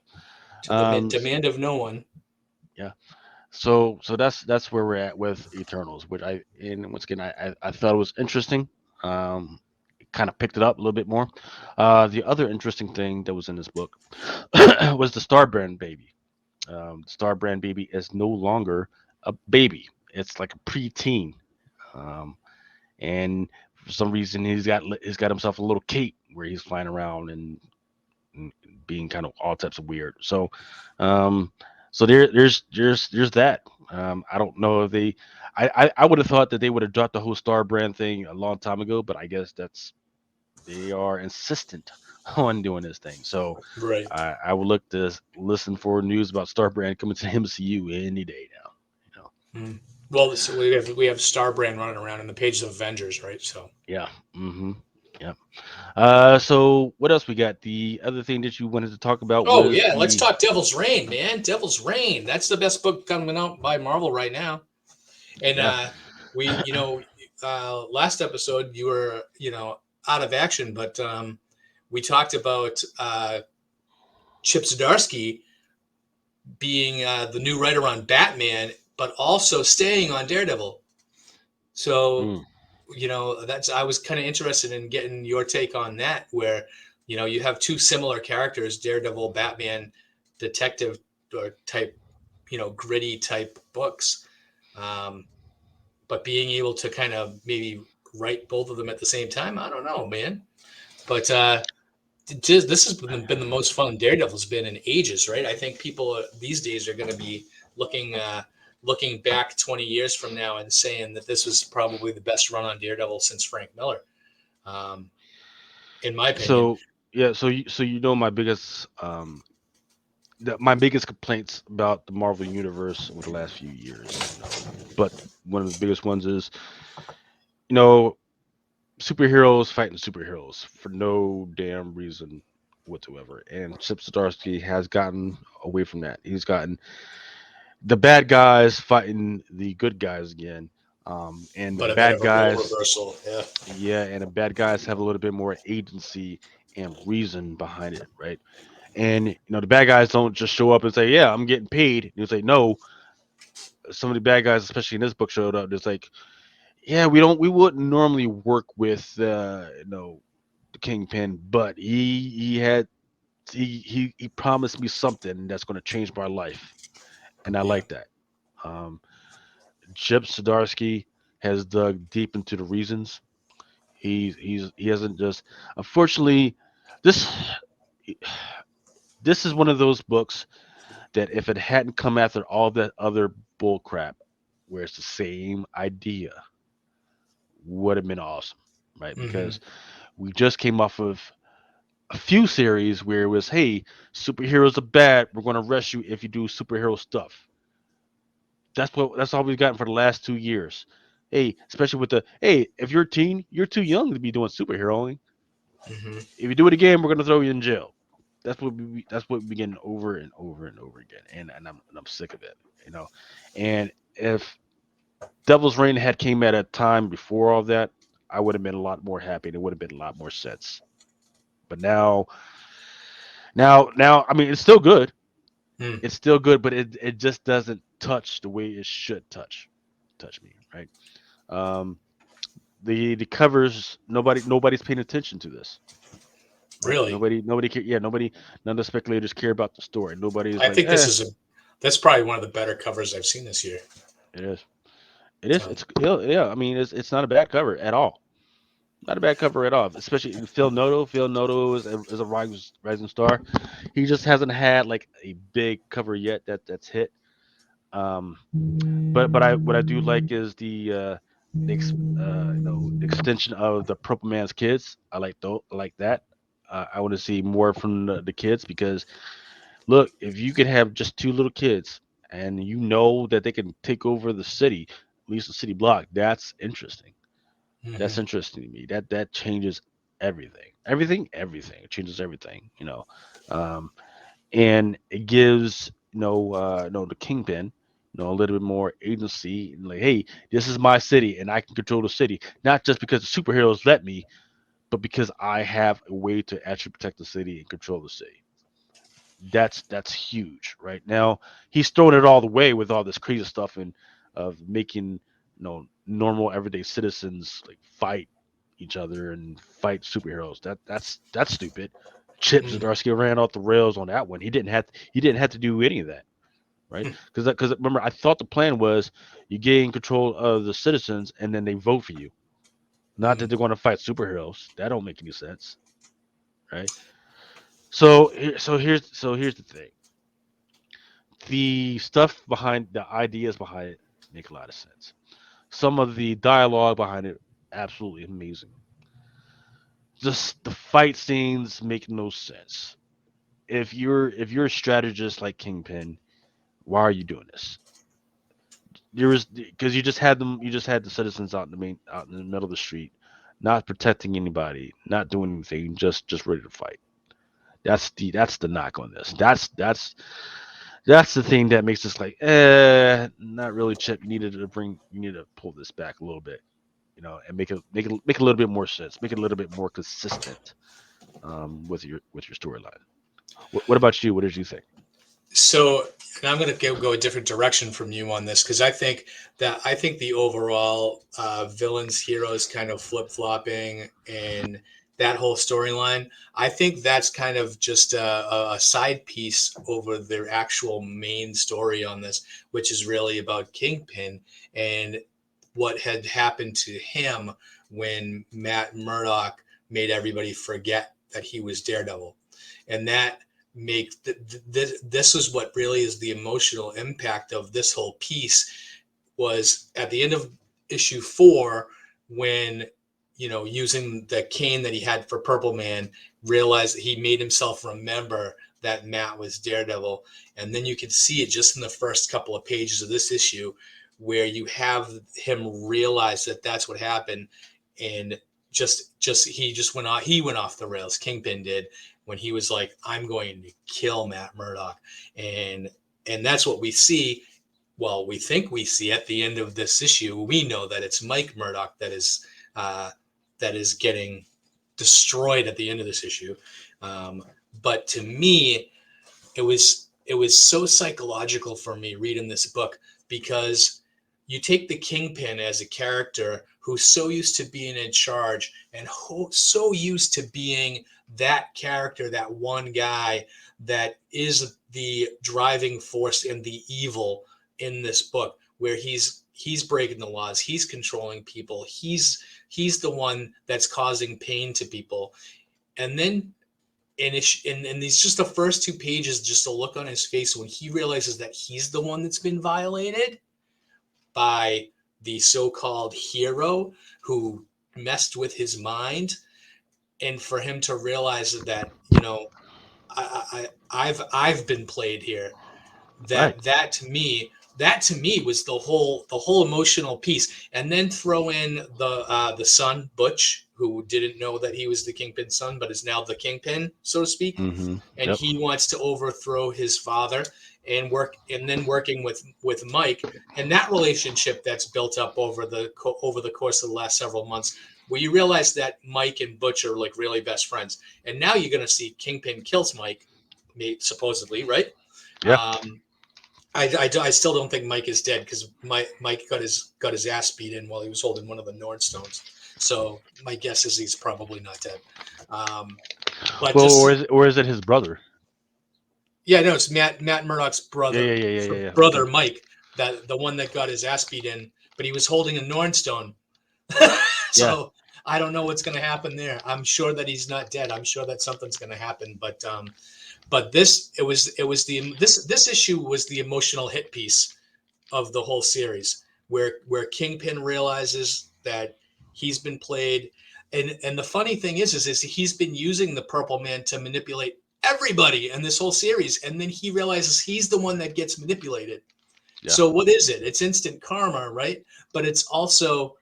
To the Um. demand of no one. Yeah. So that's where we're at with Eternals, which and once again I thought it was interesting. Um, kind of picked it up a little bit more. The other interesting thing that was in this book was the Star Brand baby. Star Brand baby is no longer a baby; it's like a preteen. Um, and for some reason he's got himself a little cape where he's flying around and being kind of all types of weird. Um, so there's that. I don't know if I would have thought that they would have dropped the whole Star Brand thing a long time ago, but I guess that's They are insistent on doing this thing. So Right. I would look to listen for news about Star Brand coming to MCU any day now. You know, Mm. Well, so we have Star Brand running around in the pages of Avengers, right? So. yeah. Mm-hmm. Yeah. So what else we got? The other thing that you wanted to talk about Oh was yeah, let's the talk Devil's Reign, man. Devil's Reign. That's the best book coming out by Marvel right now. And yeah. last episode you were, out of action, but we talked about Chip Zdarsky being the new writer on Batman, but also staying on Daredevil. So, Mm. that's I was kind of interested in getting your take on that, where you have two similar characters, Daredevil, Batman, detective or type, gritty type books, um, but being able to kind of maybe write both of them at the same time, I don't know, man. But this has been the most fun Daredevil's been in ages, right? I think people these days are going to be looking looking back 20 years from now and saying that this was probably the best run on Daredevil since Frank Miller, um, in my opinion. So yeah. So you know my biggest complaints about the Marvel universe over the last few years. But one of the biggest ones is you know superheroes fighting superheroes for no damn reason whatsoever. And Chip Zdarsky has gotten away from that. He's gotten the bad guys fighting the good guys again. And the But a bit bad of a role guys, reversal, yeah. yeah, and the bad guys have a little bit more agency and reason behind it, right? And the bad guys don't just show up and say, "Yeah, I'm getting paid." You say, "No." Some of the bad guys, especially in this book, showed up. It's like, "Yeah, we wouldn't normally work with, the Kingpin, but he promised me something that's going to change my life, and I Yeah. like that." Um, Chip Zdarsky has dug deep into the reasons. He hasn't just. Unfortunately, this this is one of those books that if it hadn't come after all that other bull crap, where it's the same idea, would have been awesome, right? Hmm. Because we just came off of a few series where it was, hey, superheroes are bad. We're going to arrest you if you do superhero stuff. That's all we've gotten for the last 2 years. Hey, especially with the hey, if you're a teen, you're too young to be doing superheroing. Hmm. If you do it again, we're gonna throw you in jail. That's what we getting over and over and over again, and I'm sick of it. You know, and if Devil's Reign had came at a time before all that, I would have been a lot more happy. And it would have been a lot more sense. But now, I mean, it's still good. Mm. It's still good, but it just doesn't touch the way it should touch me, right? Um, the covers, nobody's paying attention to this, right? Really, Nobody care. Yeah, none of the speculators care about the story. Nobody's I like, think that's probably one of the better covers I've seen this year. it is, it is. So, It's yeah. I mean, it's not a bad cover at all. Not a bad cover at all. Especially Phil Noto. Phil Noto is a rising star. He just hasn't had like a big cover yet that's hit. Um, but I what I do like is the extension of the Purple Man's kids. I like that. I want to see more from the kids because look, if you could have just two little kids and you know that they can take over the city, at least the city block, that's interesting. That's hmm. interesting to me. That changes everything. Everything. It changes everything. Um, and it gives the kingpin a little bit more agency and like, hey, this is my city and I can control the city, not just because the superheroes let me, but because I have a way to actually protect the city and control the city. That's huge right now. He's throwing it all the way with all this crazy stuff and of making normal everyday citizens like fight each other and fight superheroes. That's stupid. Chip Mm. Zdarsky ran off the rails on that one. He didn't have to do any of that, right? Because remember, I thought the plan was you gain control of the citizens and then they vote for you. Not that Mm. they're going to fight superheroes. That don't make any sense, right? So here's the thing. The stuff behind the ideas behind it make a lot of sense. Some of the dialogue behind it absolutely amazing. just the fight scenes make no sense. If you're a strategist like Kingpin, why are you doing this? There was because you just had the citizens out in the out in the middle of the street, not protecting anybody, not doing anything, just ready to fight. That's the knock on this. That's the thing that makes us like, not really, Chip. You need to pull this back a little bit, and make a little bit more sense, make it a little bit more consistent, with your storyline. What about you? What did you think? So, and I'm going to go a different direction from you on this because I think the overall villains heroes kind of flip flopping and that whole storyline. I think that's kind of just a side piece over their actual main story on this, which is really about Kingpin and what had happened to him when Matt Murdock made everybody forget that he was Daredevil, and that this is what really is the emotional impact of this whole piece was at the end of issue 4 when using the cane that he had for Purple Man realized that he made himself remember that Matt was Daredevil. And then you can see it just in the first couple of pages of this issue where you have him realize that that's what happened. And he went off the rails. Kingpin did when he was like, I'm going to kill Matt Murdock. And that's what we see. Well, we think we see at the end of this issue. We know that it's Mike Murdock that is getting destroyed at the end of this issue. But to me, it was so psychological for me reading this book because you take the Kingpin as a character who's so used to being in charge and so used to being that character, that one guy that is the driving force and the evil in this book, where he's breaking the laws, he's controlling people, he's the one that's causing pain to people. And then in these just the first 2 pages, just a look on his face when he realizes that he's the one that's been violated by the so-called hero who messed with his mind, and for him to realize that I've been played here. Right. That to me was the whole emotional piece. And then throw in the son Butch, who didn't know that he was the Kingpin's son but is now the Kingpin, so to speak, Mm-hmm. and Yep. he wants to overthrow his father and then working with Mike, and that relationship that's built up over the course of the last several months, where you realize that Mike and Butch are like really best friends. And now you're going to see Kingpin kills Mike, supposedly, right? Yeah. um, I still don't think Mike is dead because Mike got his ass beat in while he was holding one of the Nordstones. So my guess is he's probably not dead. But Well, just or is it his brother? yeah, no, it's Matt Murdock's Yeah, brother, yeah, yeah, yeah, yeah. brother Okay. Mike, that the one that got his ass beat in, but he was holding a Nordstone. Yeah. So I don't know what's going to happen there. I'm sure that he's not dead. I'm sure that something's going to happen. But this this issue was the emotional hit piece of the whole series, where Kingpin realizes that he's been played, and the funny thing is he's been using the Purple Man to manipulate everybody in this whole series, and then he realizes he's the one that gets manipulated. Yeah. So what is it? It's instant karma, right? But it's also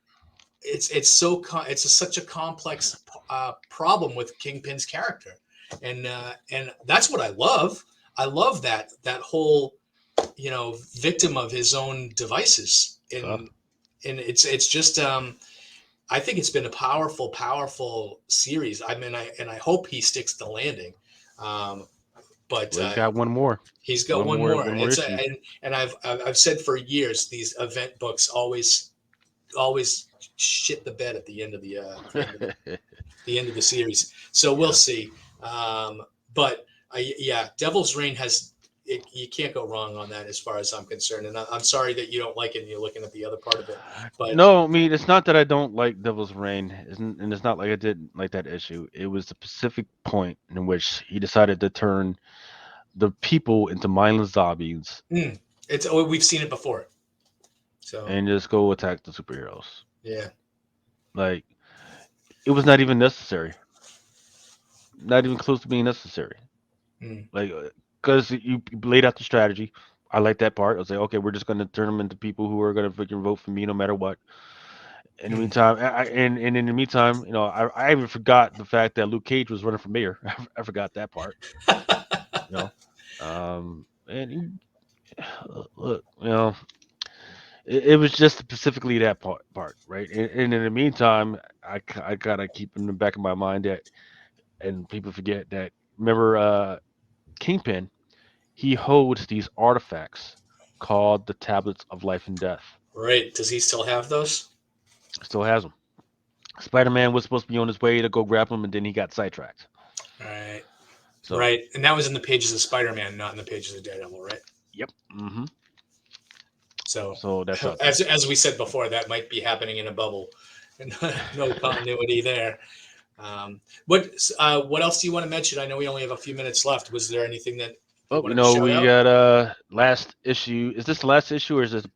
such a complex problem with Kingpin's character, and that's what I love. I love that whole victim of his own devices, Uh, and it's just I think it's been a powerful series. I mean, I hope he sticks the landing. Um, but well, he's got one more. he's got one more. One more It's issue. and I've said for years these event books always shit the bed at the end of the end of the series. So we'll Yeah. see. But yeah, Devil's Reign you can't go wrong on that as far as I'm concerned. And I'm sorry that you don't like it and you're looking at the other part of it. But No, I mean it's not that I don't like Devil's Reign, and it's not like I didn't like that issue. It was the specific point in which he decided to turn the people into mindless zombies we've seen it before. So and just go attack the superheroes. yeah. Like it was not even necessary. not even close to being necessary. Mm. Like, because you laid out the strategy. I like that part. I was like, okay, we're just going to turn them into people who are going to freaking vote for me no matter what. In the Mm. meantime, and in the meantime, I even forgot the fact that Luke Cage was running for mayor. I forgot that part. You and look, it was just specifically that part, right? And in the meantime, I gotta keep in the back of my mind that, and people forget that. Remember, Kingpin, he holds these artifacts called the Tablets of Life and Death. Right. Does he still have those? Still has them. Spider-Man was supposed to be on his way to go grab them, and then he got sidetracked. Right. So, Right. And that was in the pages of Spider-Man, not in the pages of Daredevil, right? yep. So, So that's out there. as we said before, that might be happening in a bubble, and no continuity there. What else do you want to mention? I know we only have a few minutes left. Was there anything that you Oh, wanted to shout we out? got last issue. Is this the last issue or is this the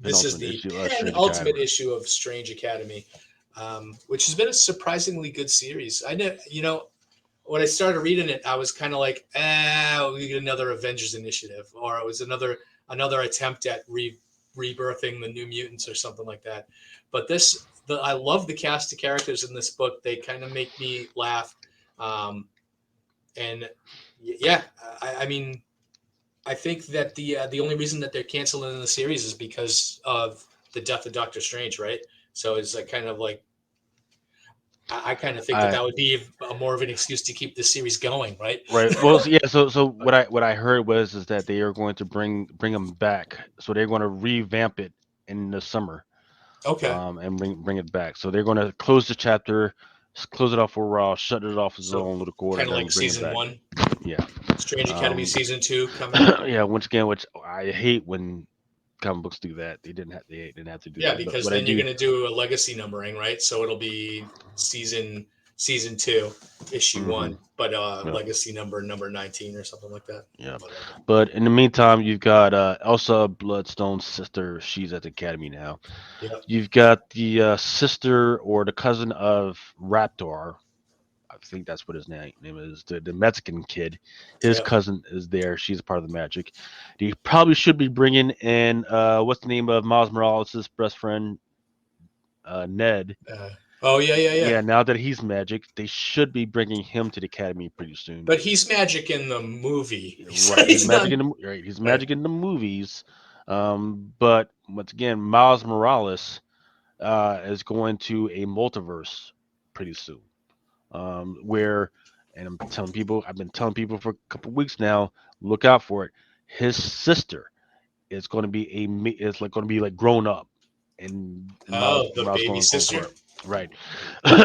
This is penultimate the issue of Strange penultimate Academy? issue of Strange Academy, which has been a surprisingly good series. I know, when I started reading it, I was kind of like, we get another Avengers initiative, or it was another attempt at rebirthing the New Mutants or something like that. But I love the cast of characters in this book. They kind of make me laugh, and yeah, I mean, I think that the only reason that they're canceling the series is because of the death of Doctor Strange, right? So it's like kind of like I kind of think that I that would be more of an excuse to keep the series going, right? Right. Well, yeah. So what I heard was is that they are going to bring them back. So they're going to revamp it in the summer, Okay, and bring it back. So they're going to close the chapter, close it off for a while, shut it off as its so own little quarter, kind of like then bring it season back. one, Yeah. Strange Academy Um. season two coming. Yeah. Once again, which I hate when comic books do that. They didn't have to do Yeah, that. But because what I then you're do. going to do a legacy numbering, right? So it'll be season two, issue Hmm. one, but Yeah. legacy number 19 or something like that. Yeah. Whatever. But in the meantime, you've got Elsa Bloodstone's sister. She's at the academy now. Yeah. You've got the sister or the cousin of Raptor. I think that's what his name is. The Mexican kid. His Yeah. cousin is there. She's a part of the magic. They probably should be bringing in what's the name of Miles Morales' best friend, Ned. Uh, oh yeah, yeah, yeah. Yeah, now that he's magic, they should be bringing him to the academy pretty soon. But he's magic in the movie. Yeah, He's, right, he's he's not magic in the right. He's right. magic in the movies. But once again, Miles Morales is going to a multiverse pretty soon. Where, and I've been telling people for a couple weeks now, look out for it. His sister is going to be is like going to be like grown up, and Oh, the Miles baby going for sister. it. Right.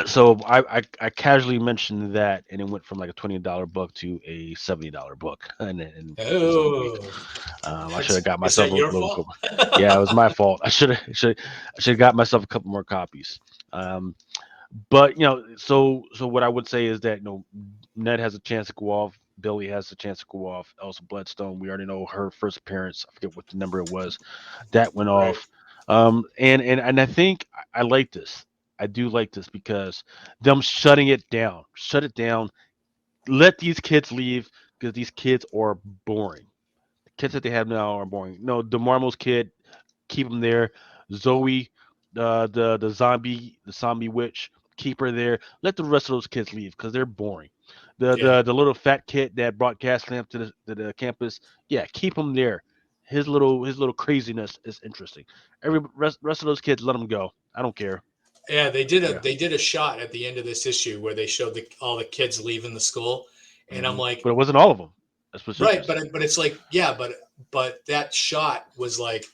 So I casually mentioned that, and it went from like a $20 book to a $70 book, in a couple weeks. Oh, I should have got is myself that a your little fault? couple. Yeah, it was my fault. I should have got myself a couple more copies. But so what I would say is that Ned has a chance to go off. Billy has a chance to go off. Elsa Bloodstone, we already know her first appearance. I forget what the number it was. That went Right. off. And I think I like this. I do like this because them shutting it down. Shut it down. Let these kids leave because these kids are boring. The kids that they have now are boring. No, the Marmos kid, keep him there. Zoe, the zombie witch, keep her there. Let the rest of those kids leave because they're boring. Yeah. The little fat kid that brought gas lamp to the campus, yeah, keep him there. His little craziness is interesting. Rest of those kids, let them go. I don't care. Yeah, Yeah. they did a shot at the end of this issue where they showed all the kids leaving the school, and I'm like, But it wasn't all of them. That's what's right, interesting. but it's like, yeah, but that shot was like,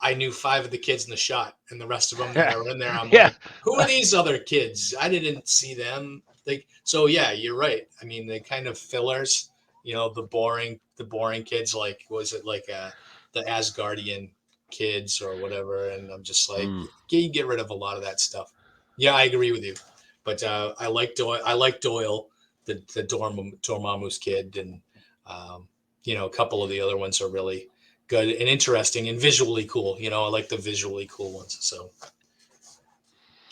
I knew five of the kids in the shot, and the rest of them that Yeah, are in there, I'm yeah. like, who are these other kids? I didn't see them. Like, so yeah, you're right. I mean, they kind of fillers, the boring kids. Like, was it like the Asgardian kids or whatever? And I'm just like, Mm. get rid of a lot of that stuff. Yeah, I agree with you, but I like Doyle. I like Doyle, the Dormammu's kid, and a couple of the other ones are really good and interesting and visually cool. I like the visually cool ones. So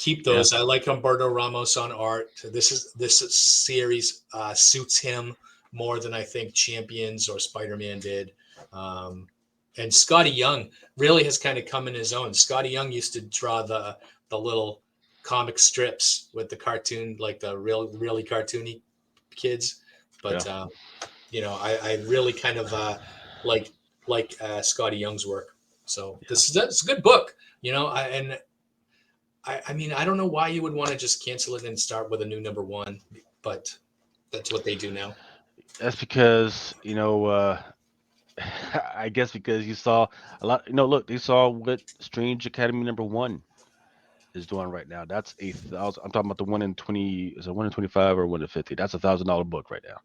keep those. I like Humberto Ramos on art. This series suits him more than I think Champions or Spider-Man did. And Scotty Young really has kind of come in his own. Scotty Young used to draw the little comic strips with the cartoon, like the really cartoony kids. But you know, I really kind of like Scotty Young's work. So that's a good book. You know, I mean, I don't know why you would want to just cancel it and start with a new number one, but that's what they do now. That's because, you know, I guess because you saw a lot. You know, look, they saw what Strange Academy #1 is doing right now. That's 1,000. I'm talking about the 1 in 20. Is it 1 in 25 or 1 in 50? That's $1,000 book right now.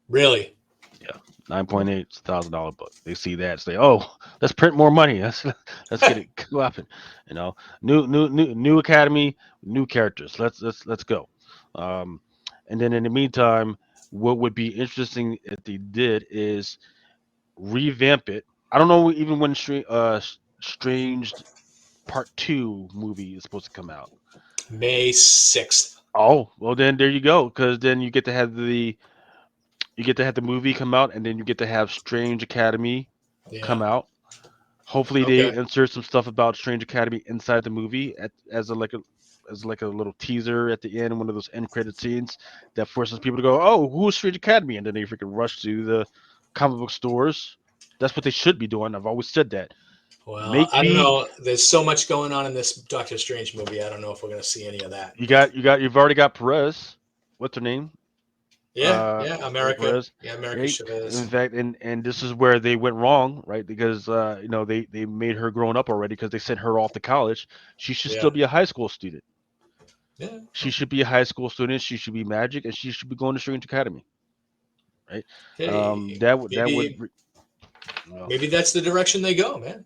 Really? Yeah, 9.8. It's $1,000 book. They see that, say, "Oh, let's print more money. Let's get it clapping." You know, new academy, new characters. Let's go. Um, and then in the meantime, what would be interesting if they did is revamp it. I don't know even when Strange Part 2 movie is supposed to come out. May 6th. Oh, well then there you go, because then you get to have the movie come out, and then you get to have Strange Academy come Yeah. out. Hopefully they Okay. insert some stuff about Strange Academy inside the movie as a little teaser at the end, one of those end credit scenes that forces people to go, "Oh, who's Strange Academy?" And then they freaking rush to the comic book stores. That's what they should be doing. I've always said that. Well, Make I don't me know. There's so much going on in this Doctor Strange movie. I don't know if we're going to see any of that. you've already got Perez. What's her name? Yeah, America. Perez, Yeah, America right? Chavez. In fact, and this is where they went wrong, right? Because you know, they made her grown up already because they sent her off to college. She should Yeah. still be a high school student. Yeah. She should be a high school student. She should be Magic, and she should be going to Strange Academy, right? Hey, That would you know. maybe that's the direction they go, man.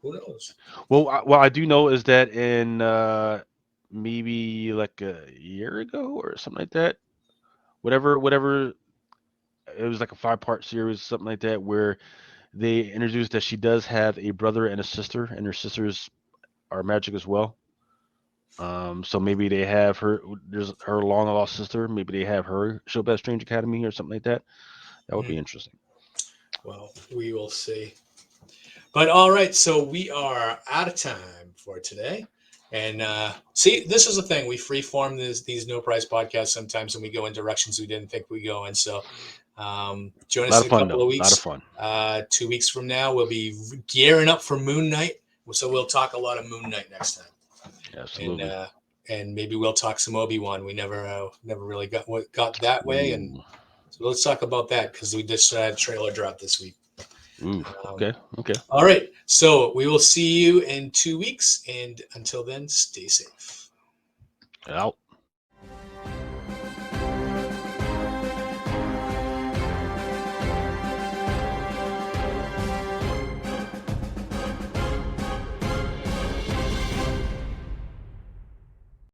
Who knows? Well, I do know is that in maybe like a year ago or something like that, whatever, it was like a 5-part series, something like that, where they introduced that she does have a brother and a sister, and her sisters are Magic as well. So maybe they have her. There's her long lost sister. Maybe they have her show up at Strange Academy or something like that. That would Hmm. be interesting. Well, we will see. But all right, so we are out of time for today. And see, this is the thing. We freeform these no price podcasts sometimes, and we go in directions we didn't think we go in. So join A us lot in of a fun couple though. of A lot of weeks. fun. 2 weeks from now, we'll be gearing up for Moon Knight. So we'll talk a lot of Moon Knight next time. Absolutely. And maybe we'll talk some Obi-Wan. We never really got that way, and Ooh. so let's talk about that because we just had a trailer drop this week. Ooh. Um, Okay. all right, so we will see you in 2 weeks, and until then, stay safe. Out.